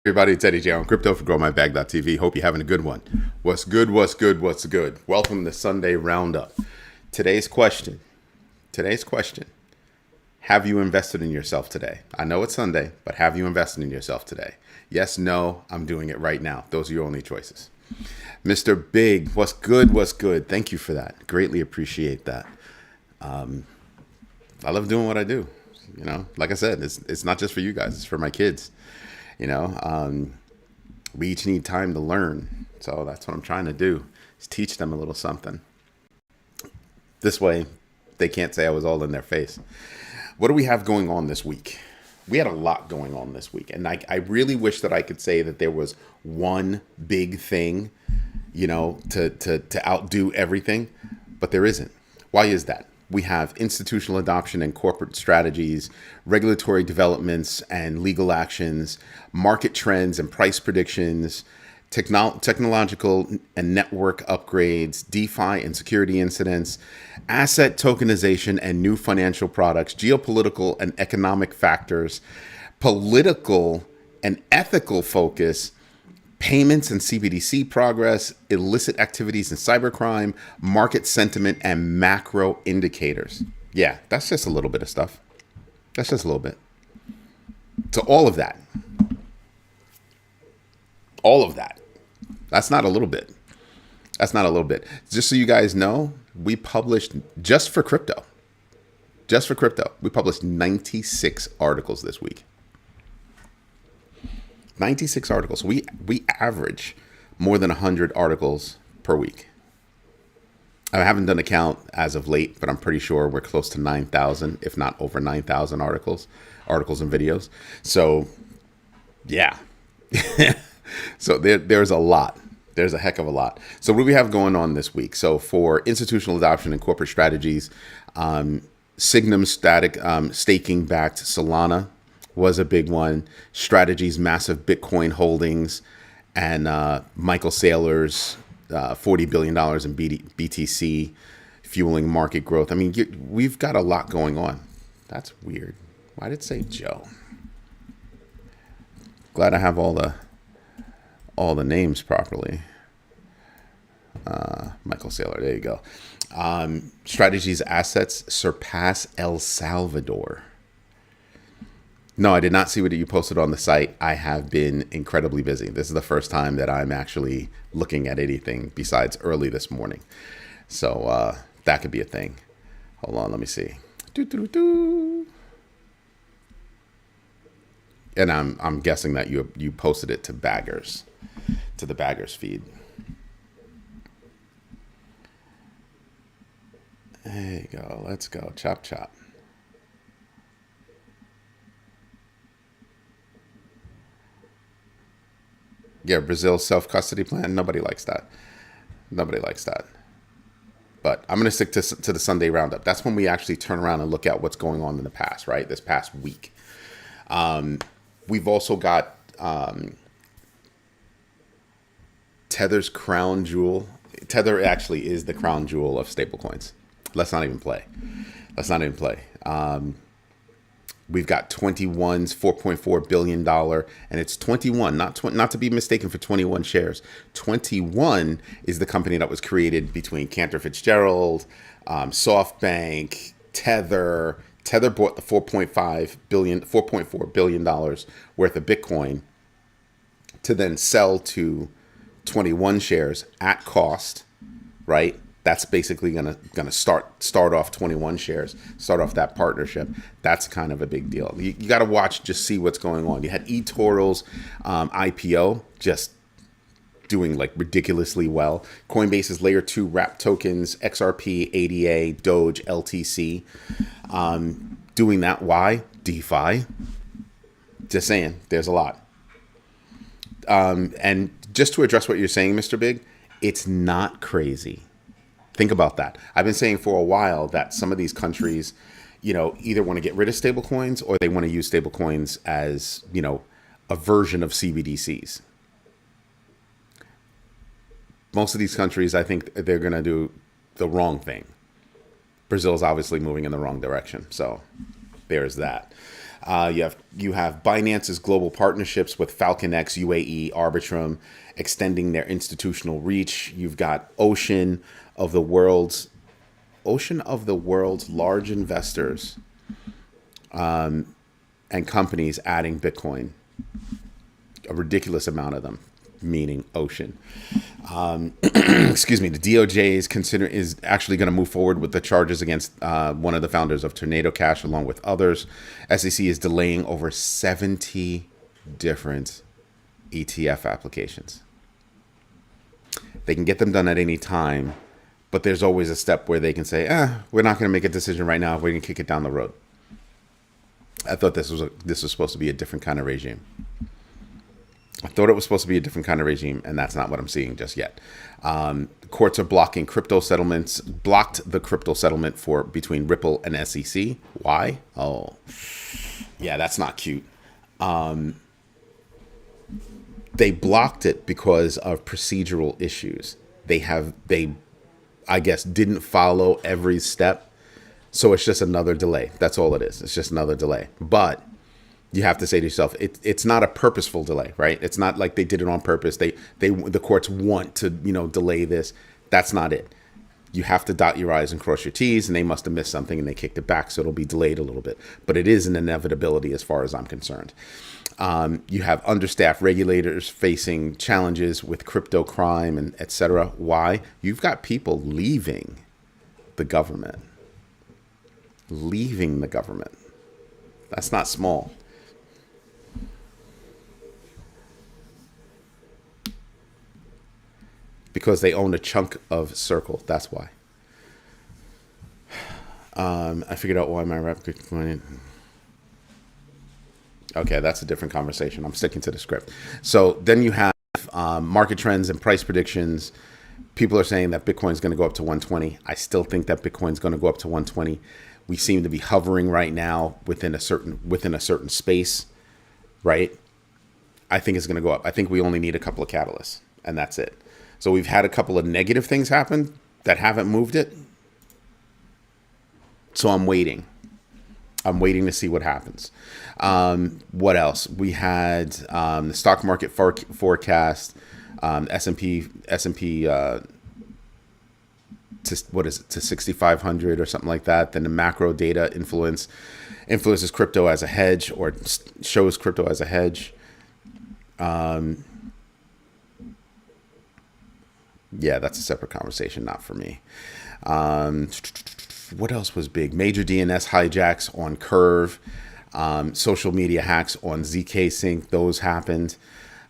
Everybody, it's Eddie J on Crypto for GrowMyBag.tv. Hope you're having a good one. What's good, what's good, what's good? Welcome to Sunday Roundup. Today's question. Have you invested in yourself today? I know it's Sunday, but have you invested in yourself today? Yes, no, I'm doing it right now. Those are your only choices. Mr. Big, what's good, what's good? Thank you for that. Greatly appreciate that. I love doing what I do. You know, like I said, it's not just for you guys, it's for my kids. You know, we each need time to learn. So that's what I'm trying to do, is teach them a little something. This way, they can't say I was all in their face. What do we have going on this week? We had a lot going on this week. And I really wish that I could say that there was one big thing, you know, to outdo everything. But there isn't. Why is that? We have institutional adoption and corporate strategies, regulatory developments and legal actions, market trends and price predictions, technological and network upgrades, DeFi and security incidents, asset tokenization and new financial products, geopolitical and economic factors, political and ethical focus, payments and CBDC progress, illicit activities and cybercrime, market sentiment, and macro indicators. Yeah, that's just a little bit of stuff. That's just a little bit. So all of that. That's not a little bit. Just so you guys know, we published, just for crypto, we published 96 articles this week. 96 articles. We average more than 100 articles per week. I haven't done a count as of late, but I'm pretty sure we're close to 9,000, if not over 9,000 articles and videos. So, yeah. So there's a lot. There's a heck of a lot. So what do we have going on this week? So for institutional adoption and corporate strategies, Signum staking backed Solana was a big one. Strategy's massive Bitcoin holdings, and Michael Saylor's $40 billion in BTC fueling market growth. I mean, we've got a lot going on. That's weird. Why did it say Joe? Glad I have all the names properly. Michael Saylor, there you go. Strategy's assets surpass El Salvador. No, I did not see what you posted on the site. I have been incredibly busy. This is the first time that I'm actually looking at anything besides early this morning. So that could be a thing. Hold on, let me see. And I'm guessing that you posted it to Baggers, to the Baggers feed. There you go. Let's go. Chop, chop. Yeah, Brazil's self-custody plan. Nobody likes that. But I'm going to stick to the Sunday Roundup. That's when we actually turn around and look at what's going on in the past, right? This past week. We've also got Tether's crown jewel. Tether actually is the crown jewel of stablecoins. Let's not even play. We've got 21's $4.4 billion, and it's 21, not to be mistaken for 21 shares. 21 is the company that was created between Cantor Fitzgerald, SoftBank, Tether. Tether bought the $4.4 billion worth of Bitcoin to then sell to 21 shares at cost, right? That's basically gonna start off 21 shares, start off that partnership. That's kind of a big deal. You got to watch, just see what's going on. You had eToro's IPO just doing like ridiculously well. Coinbase's layer 2 wrap tokens, XRP, ADA, Doge, LTC, doing that. Why? DeFi. Just saying, there's a lot. And just to address what you're saying, Mr. Big, it's not crazy. Think about that. I've been saying for a while that some of these countries, you know, either want to get rid of stablecoins or they want to use stablecoins as, you know, a version of CBDCs. Most of these countries, I think they're going to do the wrong thing. Brazil's obviously moving in the wrong direction. So there's that. You have Binance's global partnerships with FalconX, UAE, Arbitrum, extending their institutional reach. You've got ocean of the world's large investors and companies adding Bitcoin, a ridiculous amount of them, meaning ocean. Excuse me. The DOJ is actually going to move forward with the charges against one of the founders of Tornado Cash, along with others. SEC is delaying over 70 different ETF applications. They can get them done at any time, but there's always a step where they can say, we're not going to make a decision right now. We're going to kick it down the road. I thought this was supposed to be a different kind of regime. And that's not what I'm seeing just yet. Courts are blocked the crypto settlement between Ripple and SEC. Why? Oh, yeah, that's not cute. They blocked it because of procedural issues. They, I guess, didn't follow every step. So it's just another delay. That's all it is. It's just another delay. But you have to say to yourself, it's not a purposeful delay, right? It's not like they did it on purpose. The courts want to, delay this. That's not it. You have to dot your I's and cross your T's, and they must have missed something and they kicked it back. So it'll be delayed a little bit, but it is an inevitability as far as I'm concerned. You have understaffed regulators facing challenges with crypto crime and et cetera. Why? You've got people leaving the government. That's not small. Because they own a chunk of Circle. That's why. I figured out why my rep could point. Okay, that's a different conversation. I'm sticking to the script. So then you have market trends and price predictions. People are saying that Bitcoin's going to go up to 120. I still think that Bitcoin's going to go up to 120. We seem to be hovering right now within a certain space, right? I think it's going to go up. I think we only need a couple of catalysts, and that's it. So we've had a couple of negative things happen that haven't moved it. So I'm waiting. To see what happens. What else? We had the stock market forecast, S&P to 6,500 or something like that. Then the macro data influences crypto as a hedge, or shows crypto as a hedge. Yeah, that's a separate conversation, not for me. What else was big? Major DNS hijacks on Curve, social media hacks on ZK Sync. Those happened.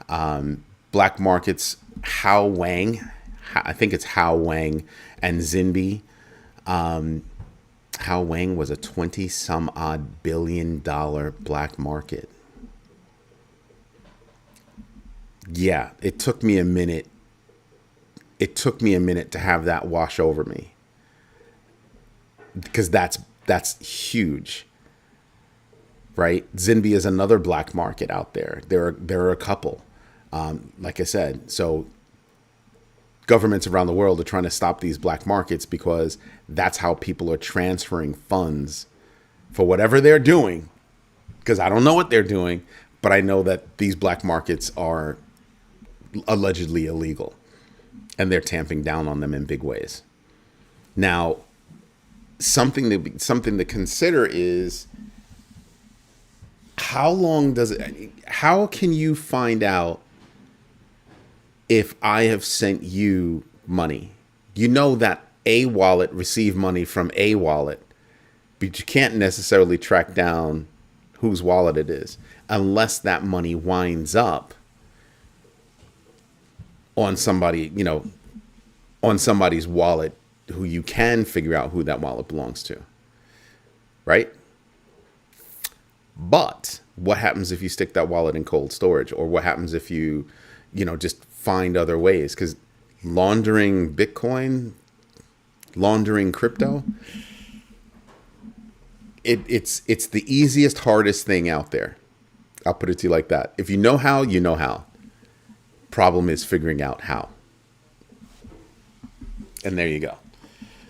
Black markets, Hao Wang, I think it's Hao Wang and Zinbi. Hao Wang was a 20-some-odd billion-dollar black market. Yeah, it took me a minute. To have that wash over me, because that's huge, right? Zinbi is another black market out there. There are a couple, like I said. So governments around the world are trying to stop these black markets because that's how people are transferring funds for whatever they're doing. Because I don't know what they're doing, but I know that these black markets are allegedly illegal. And they're tamping down on them in big ways. Now, something to consider is how can you find out if I have sent you money? You know that a wallet received money from a wallet, but you can't necessarily track down whose wallet it is unless that money winds up on somebody, on somebody's wallet who you can figure out who that wallet belongs to, right? But what happens if you stick that wallet in cold storage? Or what happens if you, just find other ways? Because laundering Bitcoin, laundering crypto, it's the easiest, hardest thing out there. I'll put it to you like that. If you know how, you know how. Problem is figuring out how. And there you go.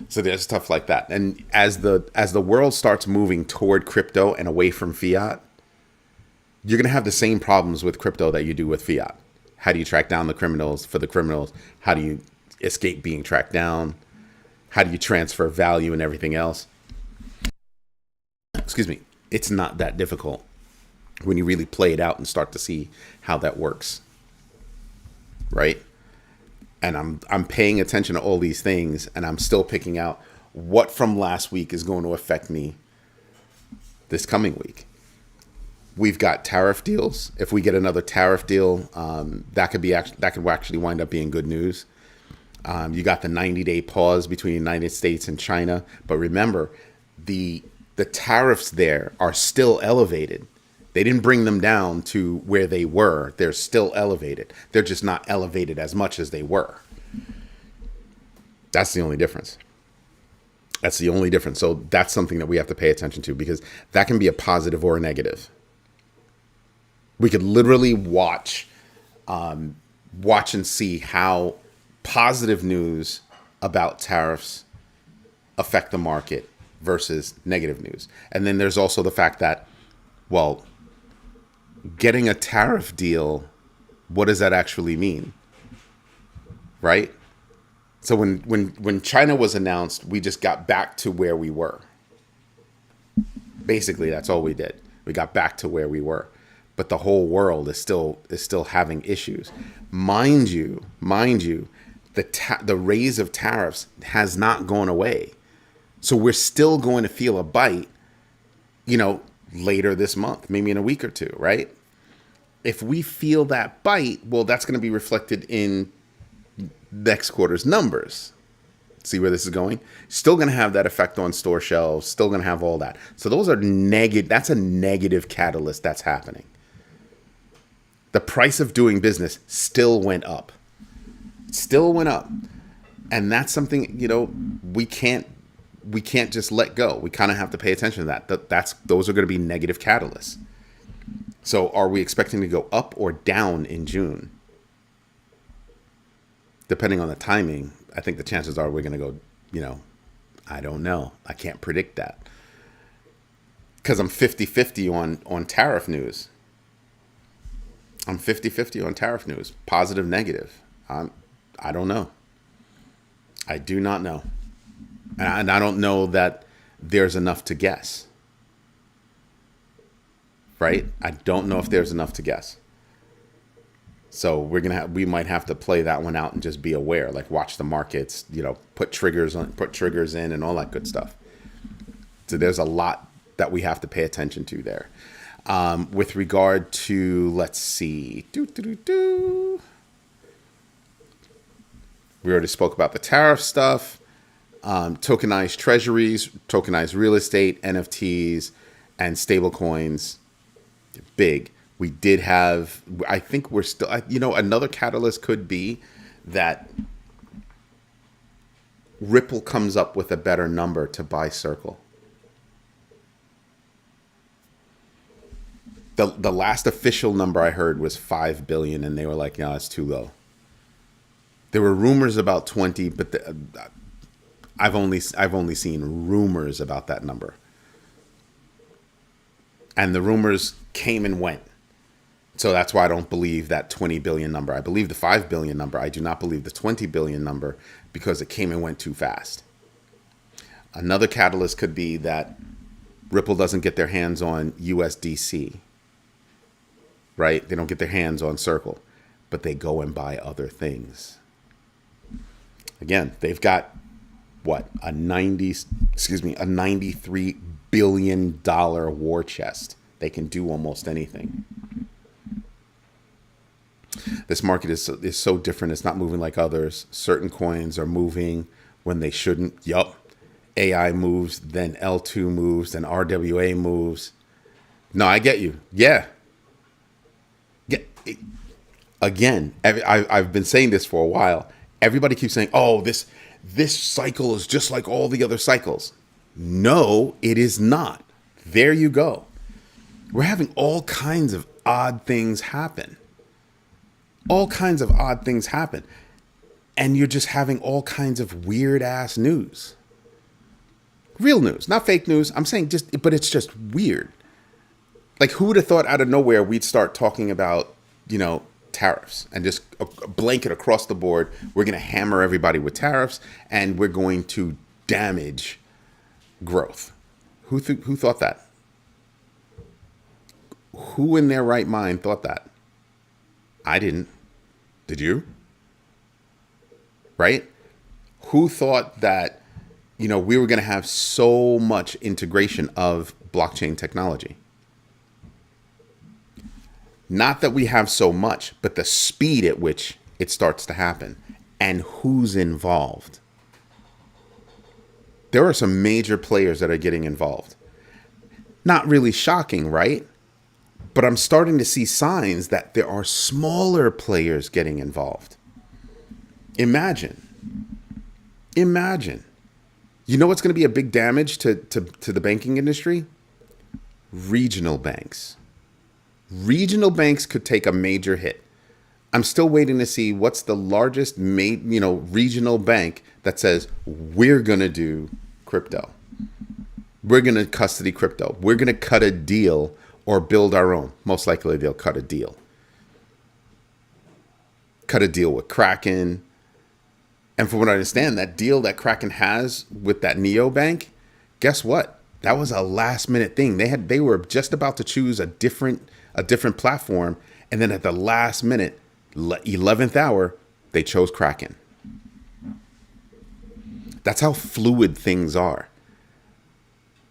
So there's stuff like that. And as the world starts moving toward crypto and away from fiat, you're going to have the same problems with crypto that you do with fiat. How do you track down the criminals for the criminals? How do you escape being tracked down? How do you transfer value and everything else? Excuse me. It's not that difficult when you really play it out and start to see how that works. Right? And I'm paying attention to all these things, and I'm still picking out what from last week is going to affect me this coming week. We've got tariff deals. If we get another tariff deal, that could actually wind up being good news. You got the 90-day pause between the United States and China, but remember, the tariffs there are still elevated. They didn't bring them down to where they were. They're still elevated. They're just not elevated as much as they were. That's the only difference. That's the only difference. So that's something that we have to pay attention to, because that can be a positive or a negative. We could literally watch and see how positive news about tariffs affect the market versus negative news. And then there's also the fact that, well, getting a tariff deal, what does that actually mean? Right? So when China was announced, we just got back to where we were. Basically, that's all we did. We got back to where we were. But the whole world is still having issues. Mind you, the raise of tariffs has not gone away. So we're still going to feel a bite, later this month, maybe in a week or two, right? If we feel that bite, well, that's going to be reflected in next quarter's numbers. See where this is going? Still going to have that effect on store shelves, still going to have all that. So those are negative. That's a negative catalyst that's happening. The price of doing business still went up. And that's something, we can't just let go. We kind of have to pay attention to that. Those are going to be negative catalysts. So are we expecting to go up or down in June? Depending on the timing, I think the chances are we're going to go, I don't know. I can't predict that. Because I'm 50-50 on tariff news. I'm 50-50 on tariff news. Positive, negative. I don't know. I do not know. And I don't know that there's enough to guess. Right? I don't know if there's enough to guess. So we might have to play that one out and just be aware, like watch the markets, put triggers in and all that good stuff. So there's a lot that we have to pay attention to there. With regard to, let's see, we already spoke about the tariff stuff, tokenized treasuries, tokenized real estate, NFTs, and stablecoins. Big. We did have, I think we're still, another catalyst could be that Ripple comes up with a better number to buy Circle. The last official number I heard was 5 billion, and they were like, no, it's too low. There were rumors about 20, but I've only seen rumors about that number. And the rumors came and went. So that's why I don't believe that 20 billion number. I believe the 5 billion number. I do not believe the 20 billion number, because it came and went too fast. Another catalyst could be that Ripple doesn't get their hands on USDC, right? They don't get their hands on Circle, but they go and buy other things. Again, they've got a $93 billion war chest. They can do almost anything. This market is so different. It's not moving like others. Certain coins are moving when they shouldn't. Yup. AI moves, then L2 moves, then RWA moves. No, I get you. Yeah. Again, I've been saying this for a while. Everybody keeps saying, oh, this cycle is just like all the other cycles. No, it is not. There you go. We're having all kinds of odd things happen. And you're just having all kinds of weird ass news. Real news, not fake news. I'm saying but it's just weird. Like, who would have thought out of nowhere we'd start talking about, tariffs and just a blanket across the board. We're going to hammer everybody with tariffs and we're going to damage growth. Who thought that? Who in their right mind thought that? I didn't. Did you? Right? Who thought that, we were going to have so much integration of blockchain technology? Not that we have so much, but the speed at which it starts to happen and who's involved. There are some major players that are getting involved. Not really shocking, right? But I'm starting to see signs that there are smaller players getting involved. Imagine. You know what's going to be a big damage to the banking industry? Regional banks. Regional banks could take a major hit. I'm still waiting to see what's the largest regional bank that says we're going to do crypto. We're going to custody crypto. We're going to cut a deal or build our own. Most likely they'll cut a deal. Cut a deal with Kraken. And from what I understand, that deal that Kraken has with that neobank, guess what? That was a last minute thing. They were just about to choose a different platform, and then at the last minute, 11th hour, they chose Kraken. That's how fluid things are.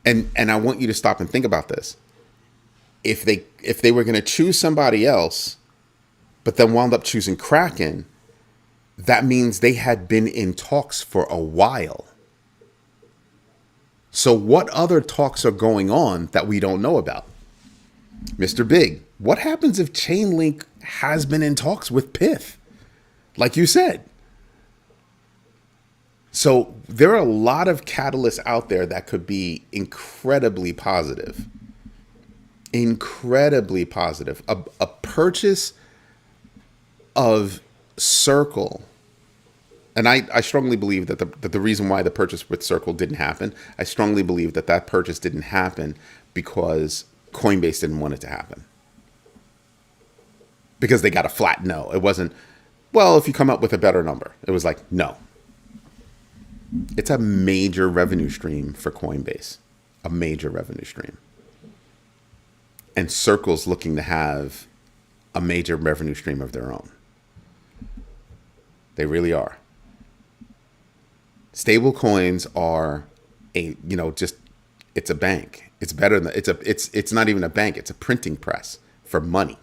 And I want you to stop and think about this. If they were going to choose somebody else, but then wound up choosing Kraken, that means they had been in talks for a while. So what other talks are going on that we don't know about? Mr. Big, what happens if Chainlink has been in talks with Pith? Like you said. So there are a lot of catalysts out there that could be incredibly positive. Incredibly positive. A purchase of Circle. And I strongly believe that the reason why the purchase with Circle didn't happen, I strongly believe that purchase didn't happen because Coinbase didn't want it to happen. Because they got a flat no. It wasn't, well, if you come up with a better number. It was like, no. It's a major revenue stream for Coinbase. A major revenue stream. And Circle's looking to have a major revenue stream of their own. They really are. Stablecoins are it's a bank. It's better than it's not even a bank. It's a printing press for money.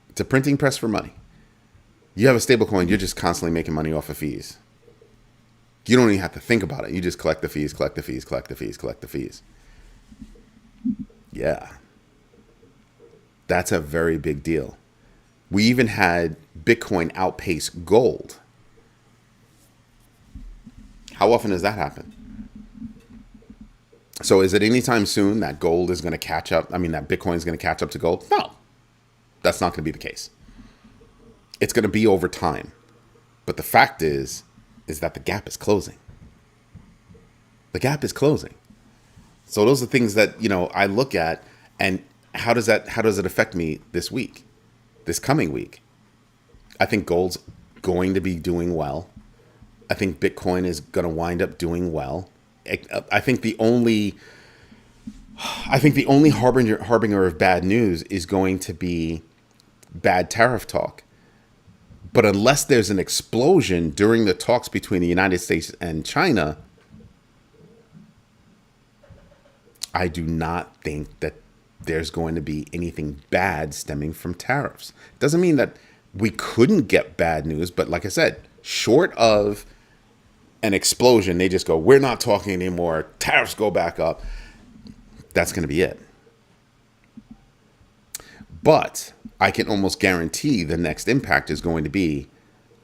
It's a printing press for money. You have a stablecoin, you're just constantly making money off of fees. You don't even have to think about it. You just collect the fees, collect the fees, collect the fees, collect the fees. Yeah. That's a very big deal. We even had Bitcoin outpace gold. How often does that happen? So is it anytime soon that gold is going to catch up? I mean, that Bitcoin is going to catch up to gold? No, that's not going to be the case. It's going to be over time. But the fact is that the gap is closing. The gap is closing. So those are things that, I look at, and how does it affect me this week, this coming week? I think gold's going to be doing well. I think Bitcoin is going to wind up doing well. I think the only harbinger of bad news is going to be bad tariff talk. But unless there's an explosion during the talks between the United States and China, I do not think that there's going to be anything bad stemming from tariffs. Doesn't mean that we couldn't get bad news, but like I said, short of an explosion, they just go, we're not talking anymore, tariffs go back up. That's going to be it. But I can almost guarantee the next impact is going to be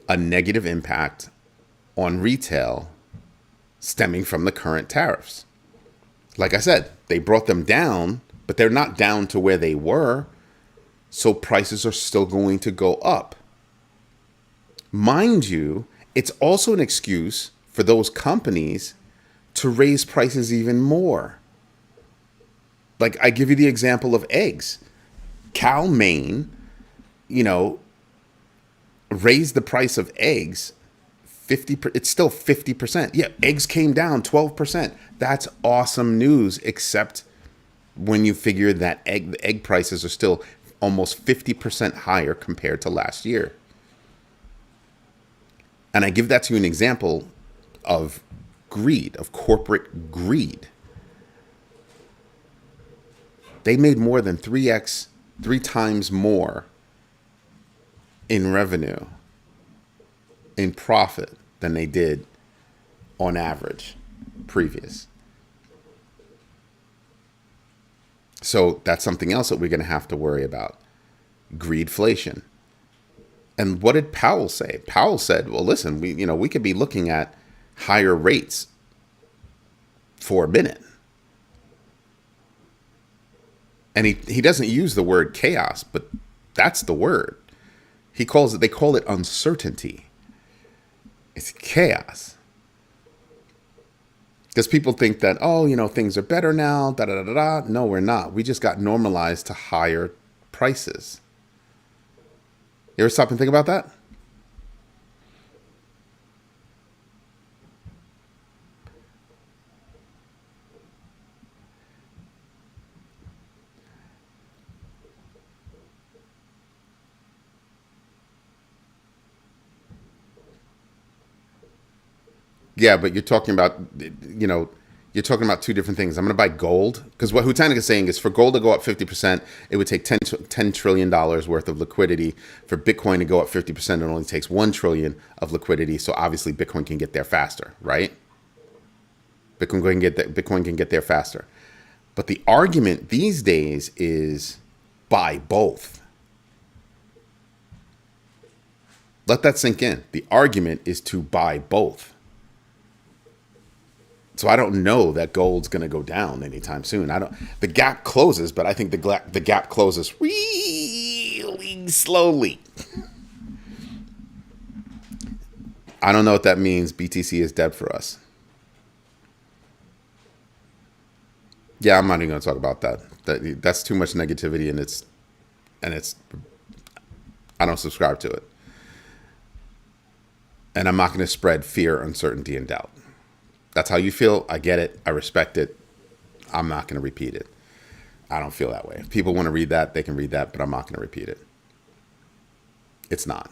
a negative impact on retail stemming from the current tariffs. Like I said, they brought them down, but they're not down to where they were. So prices are still going to go up. Mind you, it's also an excuse for those companies to raise prices even more. Like, I give you the example of eggs. Cal Maine, you know, raised the price of eggs 50. It's still 50%. Yeah, eggs came down 12%. That's awesome news, except when you figure that the egg prices are still almost 50% higher compared to last year. And I give that to you an example of greed, of corporate greed. They made more than 3x, 3 times more in revenue, in profit, than they did on average previous. So that's something else that we're going to have to worry about. Greedflation. And what did Powell say? Powell said, well, listen, we could be looking at higher rates for a minute. And he doesn't use the word chaos, but that's the word. They call it uncertainty. It's chaos. Because people think that, things are better now, da-da-da-da-da. No, we're not. We just got normalized to higher prices. You ever stop and think about that? Yeah, but you're talking about, you're talking about two different things. I'm going to buy gold, because what Hutanik is saying is for gold to go up 50%, it would take $10 trillion worth of liquidity. For Bitcoin to go up 50%, it only takes $1 trillion of liquidity. So obviously Bitcoin can get there faster, right? Bitcoin can get there faster. But the argument these days is buy both. Let that sink in. The argument is to buy both. So I don't know that gold's going to go down anytime soon. The gap closes, but I think the gap closes really slowly. I don't know what that means. BTC is dead for us. Yeah, I'm not even going to talk about that. That's too much negativity, and it's I don't subscribe to it. And I'm not going to spread fear, uncertainty, and doubt. That's how you feel. I get it. I respect it. I'm not going to repeat it. I don't feel that way. If people want to read that, they can read that, but I'm not going to repeat it. It's not.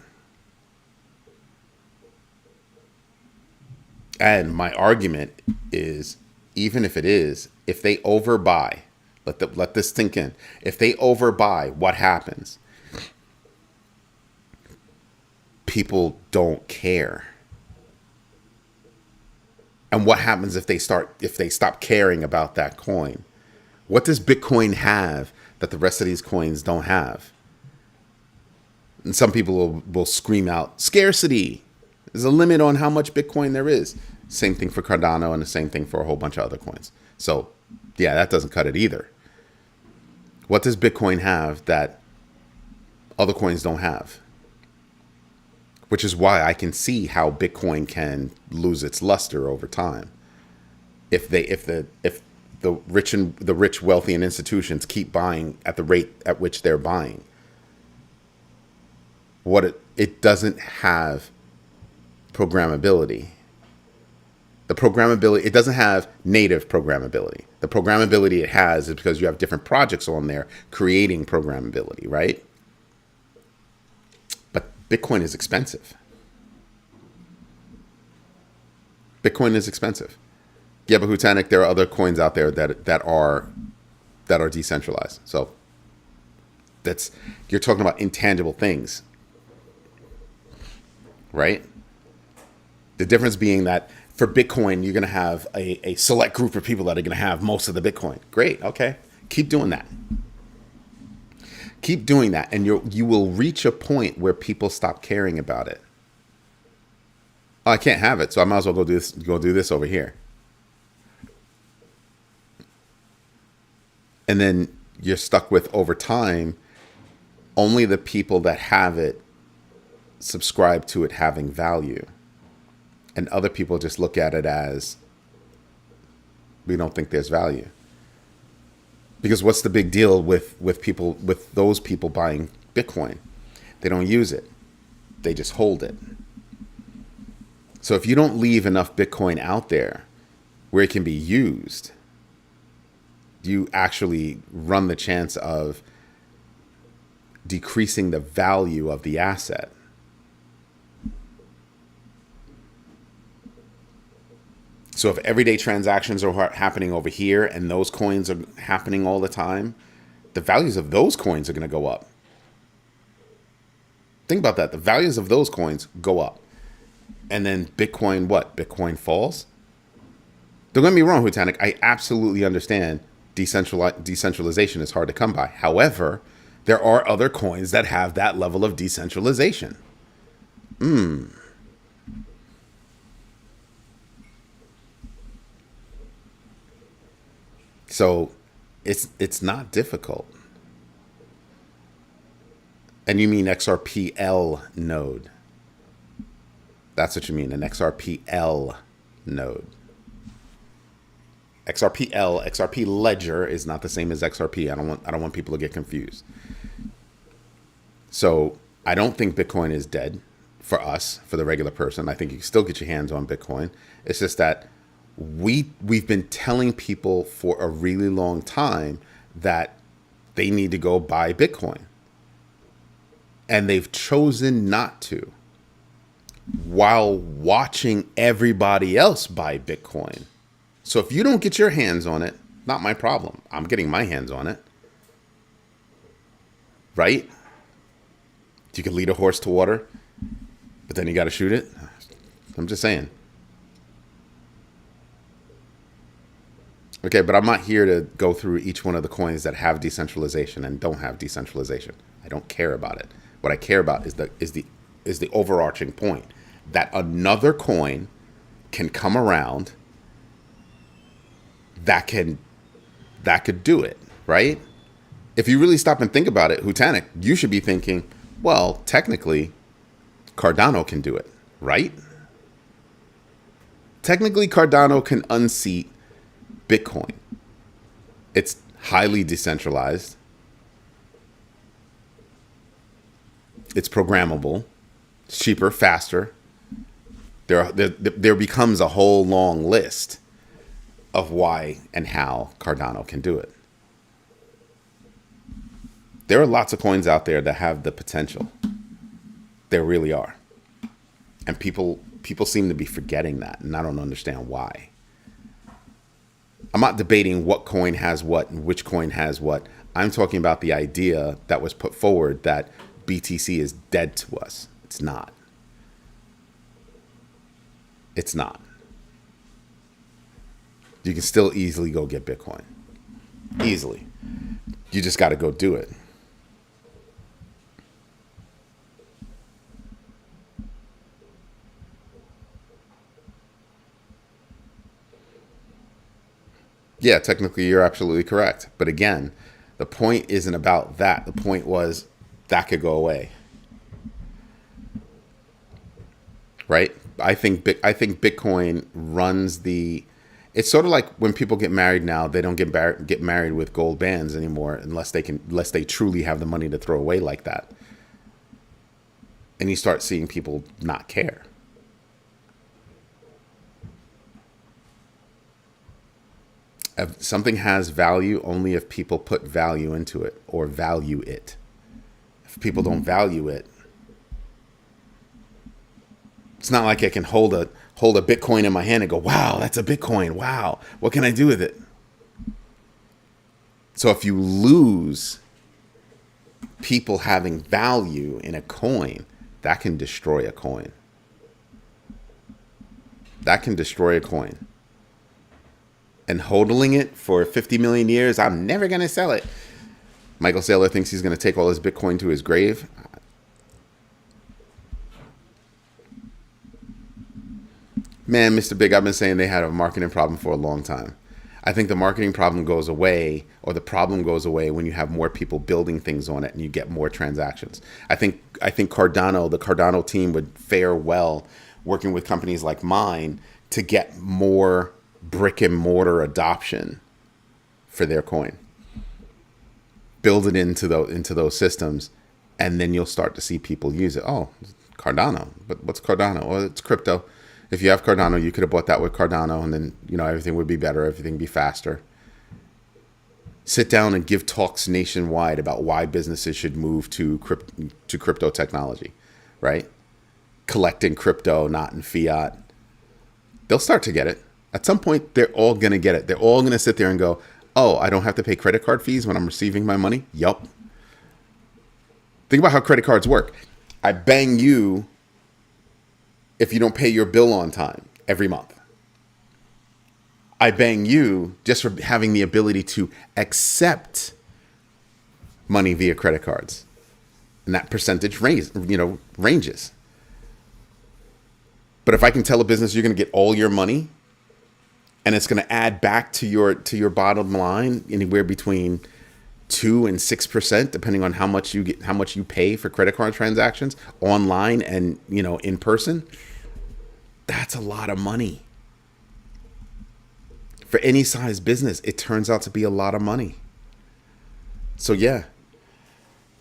And my argument is, even if it is, if they overbuy, let this sink in. If they overbuy, what happens? People don't care. And what happens if they stop caring about that coin? What does Bitcoin have that the rest of these coins don't have? And some people will scream out, scarcity. There's a limit on how much Bitcoin there is. Same thing for Cardano, and the same thing for a whole bunch of other coins. So, yeah, that doesn't cut it either. What does Bitcoin have that other coins don't have? Which is why I can see how Bitcoin can lose its luster over time. If the rich, wealthy, and institutions keep buying at the rate at which they're buying. It doesn't have programmability. It doesn't have native programmability. The programmability it has is because you have different projects on there creating programmability, right? But Bitcoin is expensive. Bitcoin is expensive. Yeah, but Hutanik, there are other coins out there that are decentralized. So you're talking about intangible things, right? The difference being that for Bitcoin, you're going to have a select group of people that are going to have most of the Bitcoin. Great. Okay. Keep doing that. Keep doing that. And you will reach a point where people stop caring about it. Oh, I can't have it, so I might as well go do this over here. And then you're stuck with, over time, only the people that have it subscribe to it having value. And other people just look at it as, we don't think there's value. Because what's the big deal with those people buying Bitcoin? They don't use it. They just hold it. So if you don't leave enough Bitcoin out there where it can be used, you actually run the chance of decreasing the value of the asset. So if everyday transactions are happening over here and those coins are happening all the time, the values of those coins are going to go up. Think about that. The values of those coins go up. And then Bitcoin, what? Bitcoin falls? Don't get me wrong, Hutanik. I absolutely understand decentralization is hard to come by. However, there are other coins that have that level of decentralization. So it's not difficult. And you mean XRPL node. That's what you mean, an XRPL node. XRP ledger is not the same as XRP. I don't want people to get confused. So I don't think Bitcoin is dead for us, for the regular person. I think you can still get your hands on Bitcoin. It's just that we've been telling people for a really long time that they need to go buy Bitcoin. And they've chosen not to, while watching everybody else buy Bitcoin. So if you don't get your hands on it, not my problem. I'm getting my hands on it. Right? You can lead a horse to water, but then you got to shoot it. I'm just saying. Okay, but I'm not here to go through each one of the coins that have decentralization and don't have decentralization. I don't care about it. What I care about is the overarching point that another coin can come around that could do it, right? If you really stop and think about it, Hutanik, you should be thinking, well, technically, Cardano can do it, right? Technically, Cardano can unseat Bitcoin. It's highly decentralized. It's programmable. It's cheaper, faster. There becomes a whole long list of why and how Cardano can do it. There are lots of coins out there that have the potential. There really are. And people seem to be forgetting that, and I don't understand why. I'm not debating what coin has what and which coin has what. I'm talking about the idea that was put forward that BTC is dead to us. It's not. It's not. You can still easily go get Bitcoin. Easily. You just got to go do it. Yeah, technically you're absolutely correct. But again, the point isn't about that. The point was that could go away. Right? I think Bitcoin runs the... It's sort of like when people get married now, they don't get married with gold bands anymore unless they truly have the money to throw away like that. And you start seeing people not care. If something has value only if people put value into it or value it. If people don't value it, it's not like I can hold a Bitcoin in my hand and go, wow, that's a Bitcoin. Wow, what can I do with it? So if you lose people having value in a coin, that can destroy a coin. That can destroy a coin. And hodling it for 50 million years, I'm never going to sell it. Michael Saylor thinks he's going to take all his Bitcoin to his grave. Man, Mr. Big, I've been saying they had a marketing problem for a long time. I think the marketing problem goes away, or the problem goes away when you have more people building things on it and you get more transactions. I think the Cardano team would fare well working with companies like mine to get more brick and mortar adoption for their coin. build it into those systems, and then you'll start to see people use it. Oh, Cardano. But what's Cardano? Well, it's crypto. If you have Cardano, you could have bought that with Cardano, and then, you know, everything would be better, everything would be faster. Sit down and give talks nationwide about why businesses should move to crypto technology, right? Collecting crypto, not in fiat. They'll start to get it. At some point, they're all going to get it. They're all going to sit there and go, oh, I don't have to pay credit card fees when I'm receiving my money? Yup. Think about how credit cards work. I bang you if you don't pay your bill on time every month. I bang you just for having the ability to accept money via credit cards. And that percentage ranges. But if I can tell a business you're going to get all your money and it's going to add back to your bottom line anywhere between 2 and 6%, depending on how much you pay for credit card transactions online and, you know, in person, that's a lot of money. For any size business, it turns out to be a lot of money. So yeah.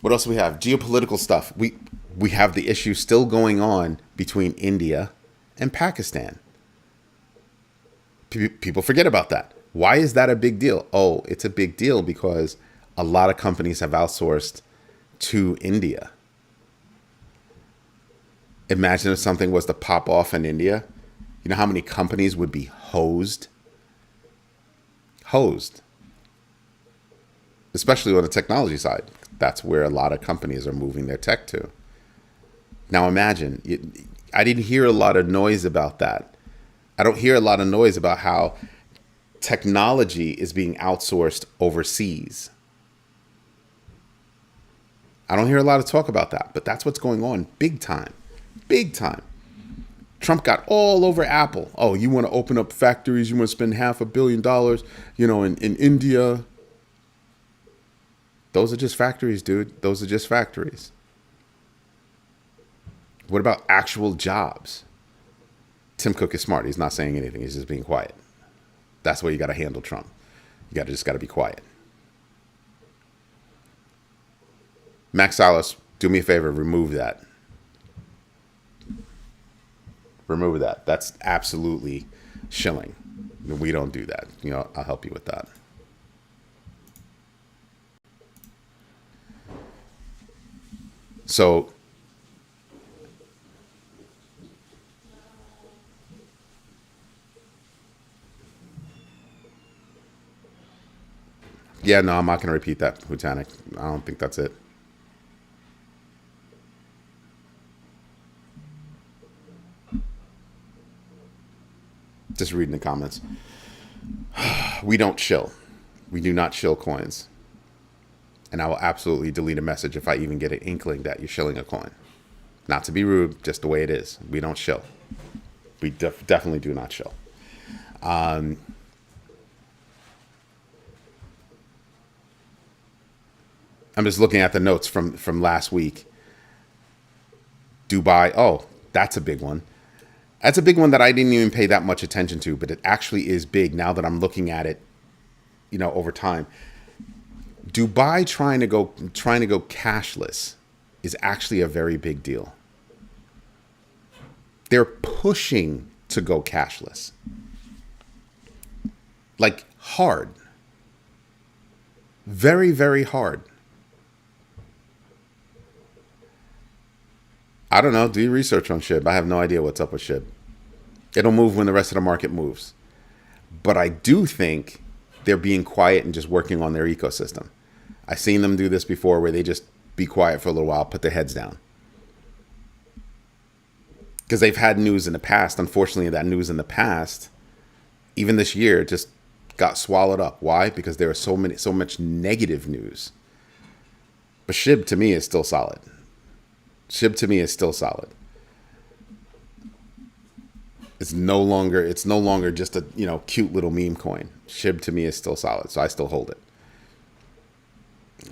What else do we have? Geopolitical stuff. We have the issue still going on between India and Pakistan. People forget about that. Why is that a big deal? Oh, it's a big deal because a lot of companies have outsourced to India. Imagine if something was to pop off in India. You know how many companies would be hosed? Especially on the technology side. That's where a lot of companies are moving their tech to. Now imagine, I didn't hear a lot of noise about that. I don't hear a lot of noise about how technology is being outsourced overseas. I don't hear a lot of talk about that, but that's what's going on big time. Big time. Trump got all over Apple. Oh, you want to open up factories? You want to spend $500 million, you know, in India? Those are just factories, dude. Those are just factories. What about actual jobs? Tim Cook is smart. He's not saying anything. He's just being quiet. That's where you got to handle Trump. You just got to be quiet. Max Salas, do me a favor. Remove that. Remove that. That's absolutely shilling. We don't do that. You know, I'll help you with that. So yeah, no, I'm not going to repeat that, Hutanic. I don't think that's it. Just reading the comments. We don't shill. We do not shill coins. And I will absolutely delete a message if I even get an inkling that you're shilling a coin. Not to be rude, just the way it is. We don't shill. We definitely do not shill. I'm just looking at the notes from last week. Dubai. Oh, that's a big one. That's a big one that I didn't even pay that much attention to, but it actually is big now that I'm looking at it, you know, over time. Dubai trying to go cashless is actually a very big deal. They're pushing to go cashless. Like hard. Very, very hard. I don't know. Do your research on SHIB. I have no idea what's up with SHIB. It'll move when the rest of the market moves. But I do think they're being quiet and just working on their ecosystem. I've seen them do this before where they just be quiet for a little while, put their heads down. Because they've had news in the past. Unfortunately, that news in the past, even this year, just got swallowed up. Why? Because there was so much negative news. But SHIB to me is still solid. SHIB to me is still solid. It's no longer just a, you know, cute little meme coin. SHIB to me is still solid, so I still hold it.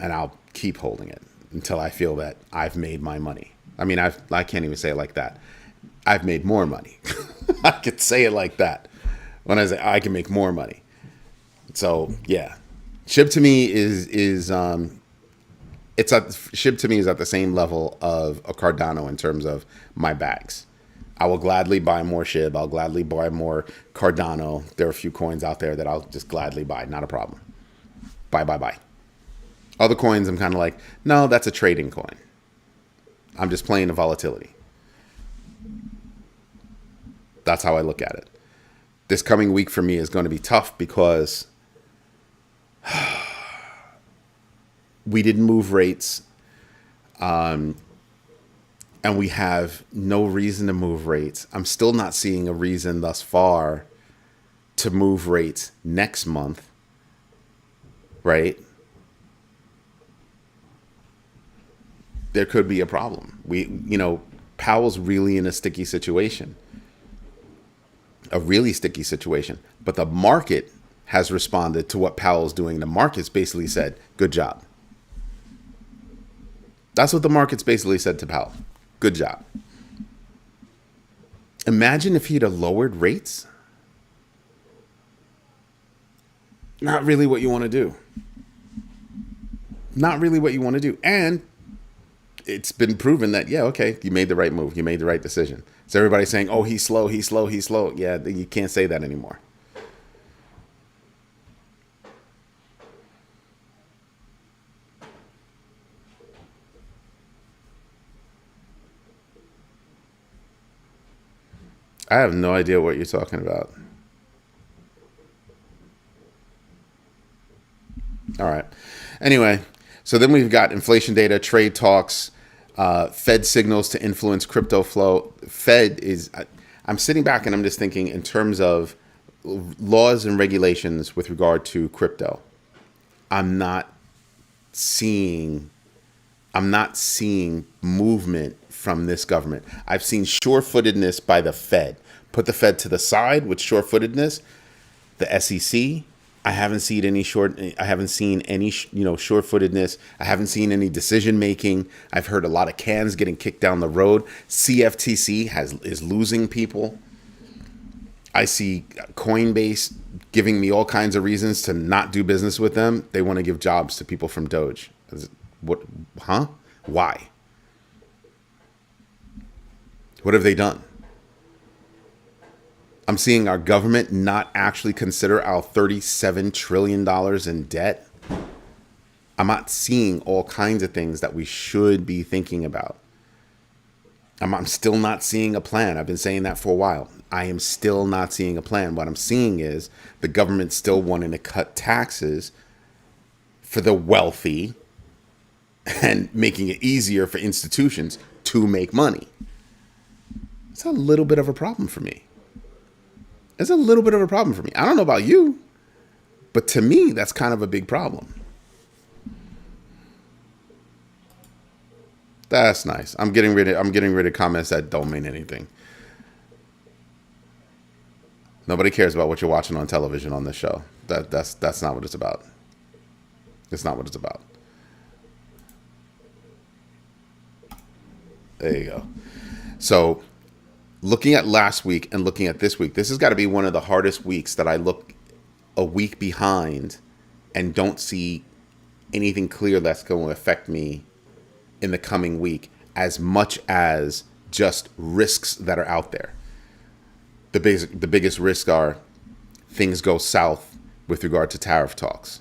And I'll keep holding it until I feel that I've made my money. I mean, I can't even say it like that. I've made more money. I could say it like that when I say I can make more money. So yeah, SHIB to me is It's at SHIB to me is at the same level of a Cardano in terms of my bags. I will gladly buy more SHIB. I'll gladly buy more Cardano. There are a few coins out there that I'll just gladly buy. Not a problem. Buy, buy, buy. Other coins, I'm kind of like, no, that's a trading coin. I'm just playing the volatility. That's how I look at it. This coming week for me is going to be tough because we didn't move rates. And we have no reason to move rates. I'm still not seeing a reason thus far to move rates next month, right? There could be a problem. Powell's really in a sticky situation, a really sticky situation. But the market has responded to what Powell's doing. The market's basically said, good job. That's what the market's basically said to Powell. Good job. Imagine if he'd have lowered rates. Not really what you want to do. Not really what you want to do. And it's been proven that, yeah, okay, you made the right move. You made the right decision. So everybody's saying, oh, he's slow, he's slow, he's slow. Yeah, you can't say that anymore. I have no idea what you're talking about. All right. Anyway, so then we've got inflation data, trade talks, Fed signals to influence crypto flow. I'm sitting back and I'm just thinking in terms of laws and regulations with regard to crypto. I'm not seeing movement from this government. I've seen sure-footedness by the Fed. Put the Fed to the side with sure-footedness. The SEC, I haven't seen any sure-footedness. I haven't seen any decision making. I've heard a lot of cans getting kicked down the road. CFTC is losing people. I see Coinbase giving me all kinds of reasons to not do business with them. They want to give jobs to people from Doge. What? Huh? Why? What have they done? I'm seeing our government not actually consider our $37 trillion in debt. I'm not seeing all kinds of things that we should be thinking about. I'm still not seeing a plan. I've been saying that for a while. I am still not seeing a plan. What I'm seeing is the government still wanting to cut taxes for the wealthy and making it easier for institutions to make money. It's a little bit of a problem for me. I don't know about you, but to me, that's kind of a big problem. That's nice. I'm getting rid of comments that don't mean anything. Nobody cares about what you're watching on television on this show. That's not what it's about. It's not what it's about. There you go. So looking at last week and looking at this week, this has got to be one of the hardest weeks that I look a week behind and don't see anything clear that's going to affect me in the coming week as much as just risks that are out there. The biggest risks are things go south with regard to tariff talks.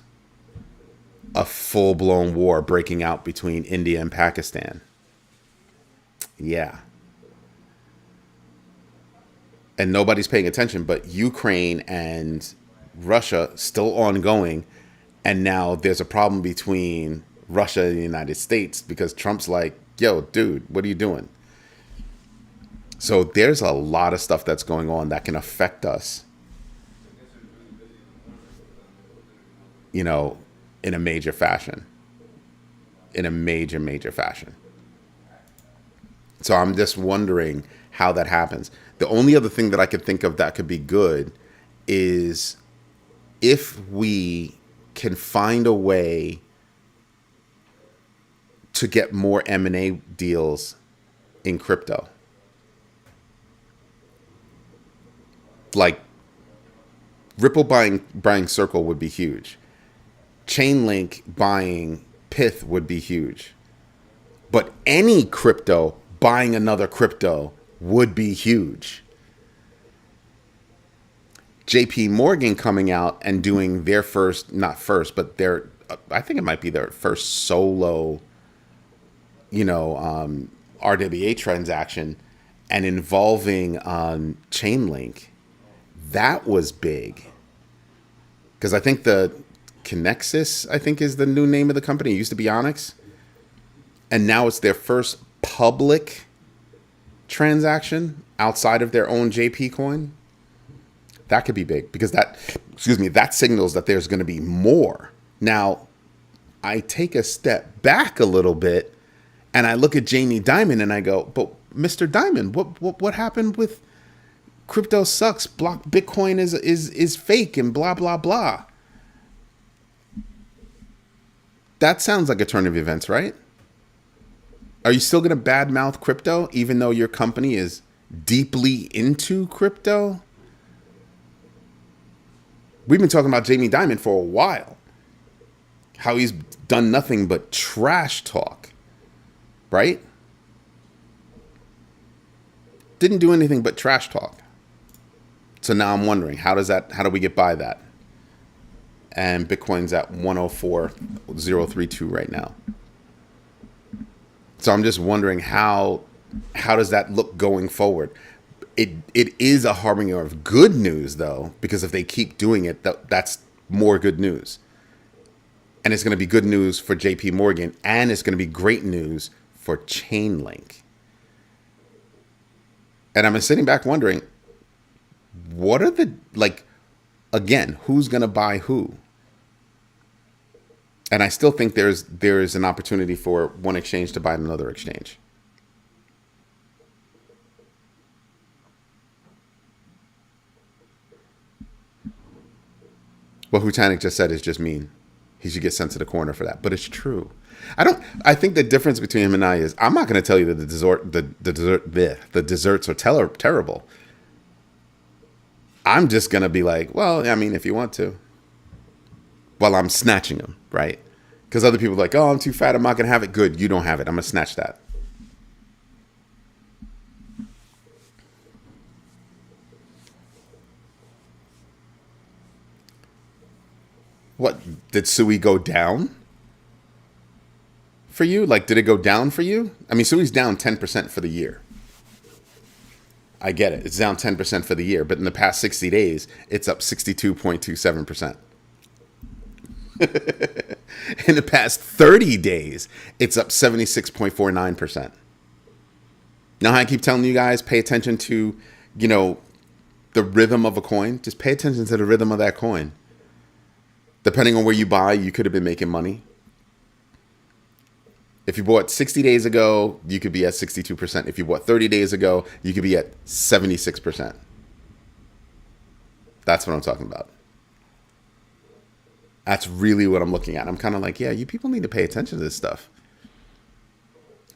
A full-blown war breaking out between India and Pakistan. Yeah. And nobody's paying attention, but Ukraine and Russia still ongoing. And now there's a problem between Russia and the United States because Trump's like, yo, dude, what are you doing? So there's a lot of stuff that's going on that can affect us, in a major fashion. In a major fashion. So I'm just wondering how that happens. The only other thing that I could think of that could be good is if we can find a way to get more M&A deals in crypto. Like Ripple buying Circle would be huge. Chainlink buying Pith would be huge. But any crypto buying another crypto would be huge. JP Morgan coming out and doing their first, not first, but their, I think it might be their first solo, RWA transaction and involving Chainlink. That was big. Because I think the Connexus, I think, is the new name of the company. It used to be Onyx. And now it's their first public transaction outside of their own JP coin. That could be big because that signals that there's going to be more. Now, I take a step back a little bit and I look at Jamie Dimon and I go, but Mr. Dimon, what happened with crypto sucks, Bitcoin is fake and blah, blah, blah. That sounds like a turn of events, right? Are you still going to badmouth crypto even though your company is deeply into crypto? We've been talking about Jamie Dimon for a while. How he's done nothing but trash talk, right? Didn't do anything but trash talk. So now I'm wondering, how do we get by that? And Bitcoin's at 104,032 right now. So I'm just wondering how does that look going forward? It is a harbinger of good news, though, because if they keep doing it, that's more good news. And it's going to be good news for JP Morgan, and it's going to be great news for Chainlink. And I'm sitting back wondering, what are again, who's going to buy who? And I still think there is an opportunity for one exchange to buy another exchange. What Hutanik just said is just mean. He should get sent to the corner for that. But it's true. I think the difference between him and I is I'm not going to tell you that the desserts are terrible. I'm just going to be like, well, I mean, if you want to. While I'm snatching them, right? Because other people are like, oh, I'm too fat, I'm not going to have it. Good, you don't have it. I'm going to snatch that. What, did Sui go down for you? Did it go down for you? I mean, Sui's down 10% for the year. I get it. It's down 10% for the year. But in the past 60 days, it's up 62.27%. In the past 30 days, it's up 76.49%. Now, I keep telling you guys, pay attention to, the rhythm of a coin. Just pay attention to the rhythm of that coin. Depending on where you buy, you could have been making money. If you bought 60 days ago, you could be at 62%. If you bought 30 days ago, you could be at 76%. That's what I'm talking about. That's really what I'm looking at. I'm kind of like, yeah, you people need to pay attention to this stuff.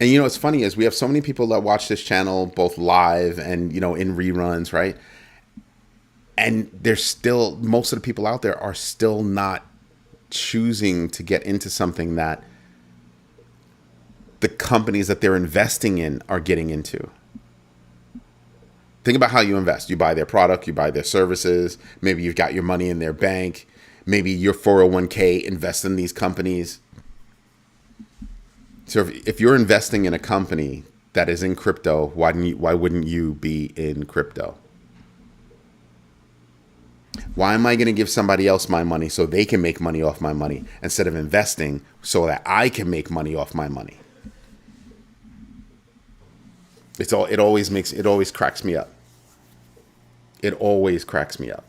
And what's funny is we have so many people that watch this channel, both live and, in reruns, right? And there's still, most of the people out there are still not choosing to get into something that the companies that they're investing in are getting into. Think about how you invest. You buy their product, you buy their services. Maybe you've got your money in their bank. Maybe your 401k invests in these companies. So if you're investing in a company that is in crypto, why wouldn't you be in crypto? Why am I going to give somebody else my money so they can make money off my money instead of investing so that I can make money off my money? It always cracks me up. It always cracks me up.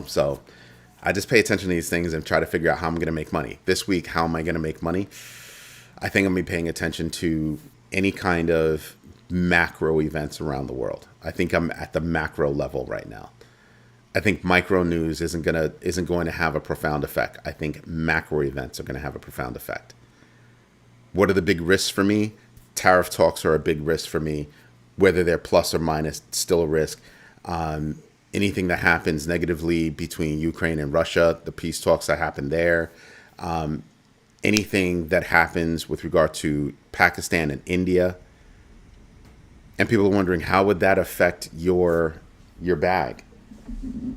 So I just pay attention to these things and try to figure out how I'm going to make money. This week, how am I going to make money? I think I'm going to be paying attention to any kind of macro events around the world. I think I'm at the macro level right now. I think micro news isn't going to have a profound effect. I think macro events are going to have a profound effect. What are the big risks for me? Tariff talks are a big risk for me. Whether they're plus or minus, still a risk. Anything that happens negatively between Ukraine and Russia, the peace talks that happen there, anything that happens with regard to Pakistan and India, and people are wondering how would that affect your bag.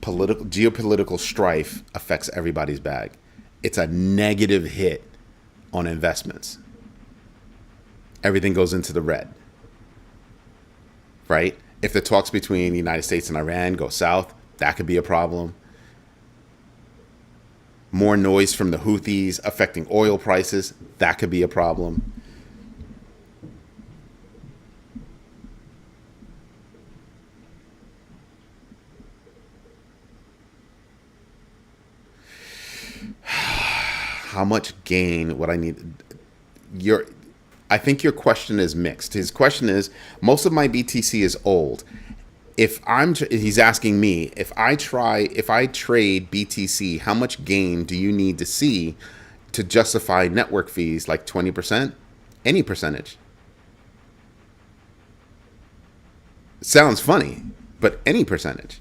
Geopolitical strife affects everybody's bag. It's a negative hit on investments. Everything goes into the red, right? If the talks between the United States and Iran go south, that could be a problem. More noise from the Houthis affecting oil prices, that could be a problem. How much gain would I need? I think your question is mixed. His question is, most of my BTC is old. He's asking me, if I trade BTC, how much gain do you need to see to justify network fees, like 20%? Any percentage. Sounds funny, but any percentage.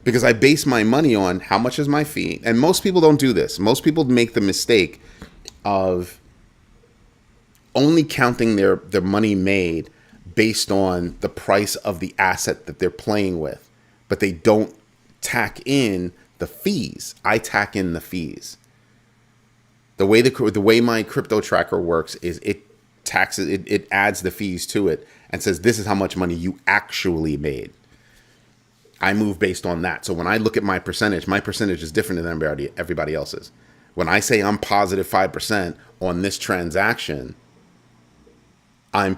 Because I base my money on how much is my fee. And most people don't do this. Most people make the mistake of only counting their money made based on the price of the asset that they're playing with. But they don't tack in the fees. I tack in the fees. The way my crypto tracker works is it adds the fees to it and says this is how much money you actually made. I move based on that. So when I look at my percentage is different than everybody else's. When I say I'm positive 5% on this transaction, I'm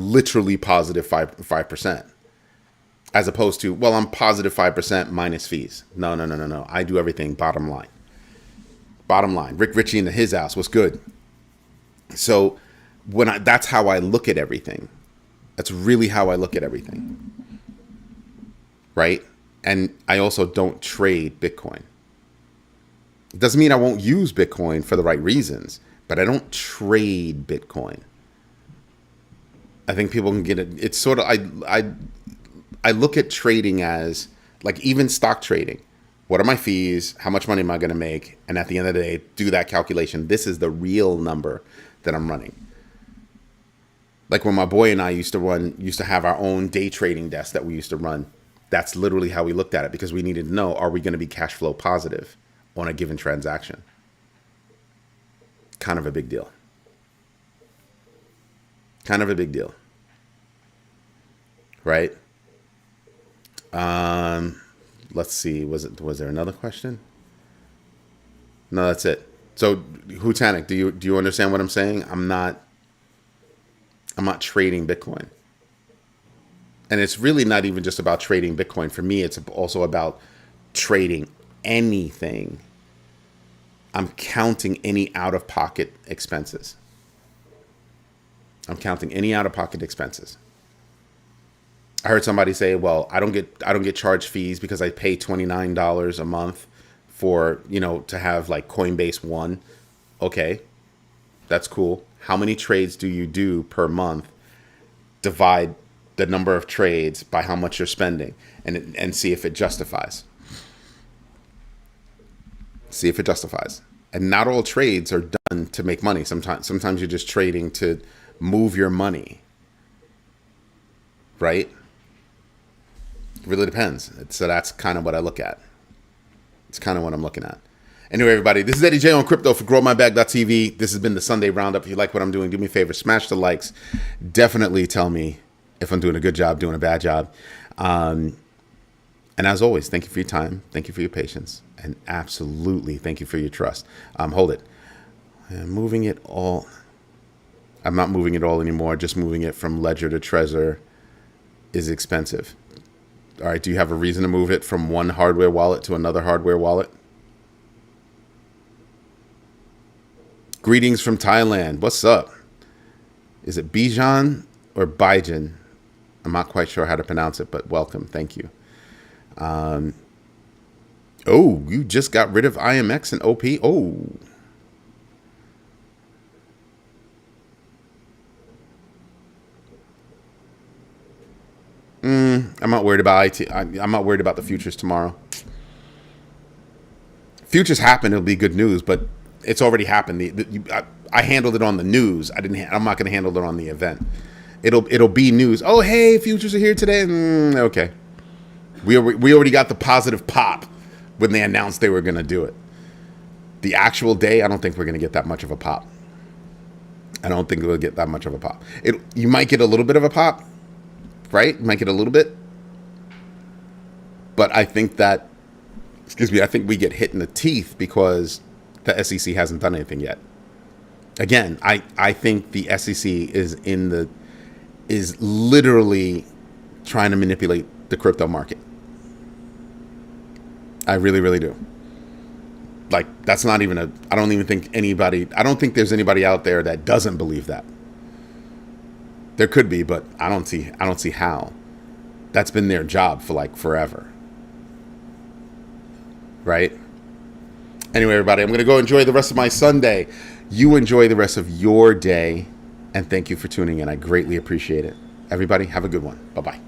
literally positive 5%. As opposed to, well, I'm positive 5% minus fees. No. I do everything bottom line. Bottom line. Rick Ritchie into his house. What's good? So that's how I look at everything. That's really how I look at everything. Right? And I also don't trade Bitcoin. It doesn't mean I won't use Bitcoin for the right reasons, but I don't trade Bitcoin. I think people can get it. It's sort of, I look at trading as like even stock trading. What are my fees? How much money am I going to make? And at the end of the day, do that calculation. This is the real number that I'm running. Like when my boy and I used to have our own day trading desk that we used to run. That's literally how we looked at it because we needed to know, are we going to be cash flow positive on a given transaction? Kind of a big deal. Kind of a big deal. Right? Let's see. Was there another question? No, that's it. So, Hutanic, do you understand what I'm saying? I'm not trading Bitcoin. And it's really not even just about trading Bitcoin. For me, it's also about trading anything. I'm counting any out-of-pocket expenses. I heard somebody say, "Well, I don't get charged fees because I pay $29 a month for, to have like Coinbase One." Okay, that's cool. How many trades do you do per month? Divide the number of trades by how much you're spending and see if it justifies. And not all trades are done to make money. Sometimes you're just trading to move your money. Right? It really depends. So that's kind of what I look at. It's kind of what I'm looking at. Anyway, everybody, this is Eddie J on crypto for growmybag.tv. This has been the Sunday Roundup. If you like what I'm doing, do me a favor, smash the likes. Definitely tell me if I'm doing a good job, doing a bad job. And as always, thank you for your time. Thank you for your patience. And absolutely thank you for your trust. Hold it. I'm moving it all. I'm not moving it all anymore. Just moving it from Ledger to Trezor is expensive. All right. Do you have a reason to move it from one hardware wallet to another hardware wallet? Greetings from Thailand. What's up? Is it Bijan or Bijan? I'm not quite sure how to pronounce it, but welcome. Thank you. Oh, you just got rid of IMX and OP? Oh. I'm not worried about IT. I'm not worried about the futures tomorrow. Futures happen, it'll be good news, but It's already happened. I handled it on the news. I'm not going to handle it on the event. It'll be news. Oh, hey, futures are here today. Okay. We already got the positive pop when they announced they were going to do it. The actual day, I don't think we're going to get that much of a pop. I don't think we'll get that much of a pop. You might get a little bit of a pop, right? You might get a little bit. But I think that, I think we get hit in the teeth because the SEC hasn't done anything yet. Again, I think the SEC is literally trying to manipulate the crypto market. I really, really do. Like, that's not even I don't think there's anybody out there that doesn't believe that. There could be, but I don't see how. That's been their job for like forever. Right? Anyway, everybody, I'm going to go enjoy the rest of my Sunday. You enjoy the rest of your day, and thank you for tuning in. I greatly appreciate it. Everybody, have a good one. Bye-bye.